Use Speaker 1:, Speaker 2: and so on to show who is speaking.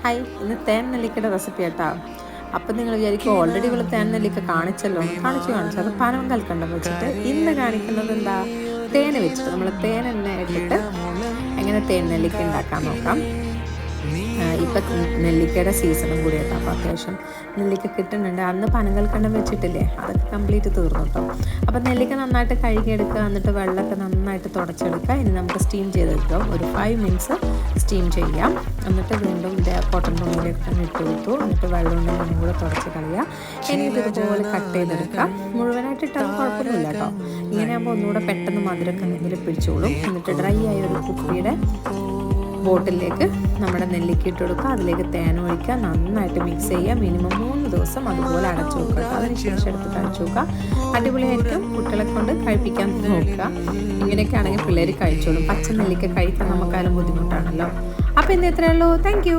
Speaker 1: Hi, ഇന്ന് തേൻ നെല്ലിക്കയുടെ recipe കേട്ടോ. അപ്പം നിങ്ങൾ വിചാരിക്കും ഓൾറെഡി ഇവൾ തേൻ നെല്ലിക്ക കാണിച്ചല്ലോ. കാണിച്ചു അത് പനം കൽക്കണ്ടം വെച്ചിട്ട്. ഇന്ന് കാണിക്കുന്നത് എന്താ, തേൻ വെച്ചിട്ട് നമ്മൾ തേൻ തന്നെ ഇട്ടിട്ട് എങ്ങനെ തേൻ നെല്ലിക്ക ഉണ്ടാക്കാൻ നോക്കാം. ഇപ്പം നെല്ലിക്കയുടെ സീസണും കൂടി കേട്ടോ. അപ്പോൾ അത്യാവശ്യം നെല്ലിക്ക കിട്ടുന്നുണ്ട്. അന്ന് പനങ്കൽക്കണ്ടം വെച്ചിട്ടില്ലേ, അതൊക്കെ കംപ്ലീറ്റ് തീർന്നു കേട്ടോ. അപ്പം നെല്ലിക്ക നന്നായിട്ട് കഴുകിയെടുക്കുക, എന്നിട്ട് വെള്ളമൊക്കെ നന്നായിട്ട് തുടച്ചെടുക്കുക. ഇനി നമുക്ക് സ്റ്റീം ചെയ്തെടുക്കാം. ഒരു 5 മിനിറ്റ്സ് സ്റ്റീം ചെയ്യാം. എന്നിട്ട് വീണ്ടും കോട്ടൺ തുണിയിലേക്ക് തന്നെ ഇട്ട് കൊടുത്തു. എന്നിട്ട് വെള്ളം ഉണ്ടെങ്കിൽ ഒന്നും കൂടെ തുടച്ച് കളയുക. ഇനി ഇതുപോലെ കട്ട് ചെയ്തെടുക്കാം. മുഴുവനായിട്ട് ഇട്ടാൽ കുഴപ്പമൊന്നുമില്ല കേട്ടോ. ഇങ്ങനെ ആകുമ്പോൾ ഒന്നുകൂടെ പെട്ടെന്ന് മധുരമൊക്കെ നെല്ലിൽ പിടിച്ചോളും. എന്നിട്ട് ഡ്രൈ ആയ ഒരു കുപ്പിയുടെ ബോട്ടിലേക്ക് നമ്മുടെ നെല്ലിക്ക ഇട്ട് കൊടുക്കുക. അതിലേക്ക് തേൻ ഒഴിക്കുക, നന്നായിട്ട് മിക്സ് ചെയ്യുക. മിനിമം 3 ദിവസം അതുപോലെ അടച്ചു വെക്കുക. അതിനുശേഷം എടുത്തിട്ട് അടച്ചു വെക്കുക. അടിപൊളിയായിരിക്കും. കുട്ടികളെ കൊണ്ട് കഴിപ്പിക്കാൻ നോക്കുക. ഇങ്ങനെയൊക്കെ ആണെങ്കിൽ പിള്ളേർ കഴിച്ചോളും. പച്ച നെല്ലിക്ക കഴിക്കാൻ നമുക്കായാലും ബുദ്ധിമുട്ടാണല്ലോ. അപ്പോൾ ഇന്ന് ഇത്രയേ ഉള്ളൂ. Thank you.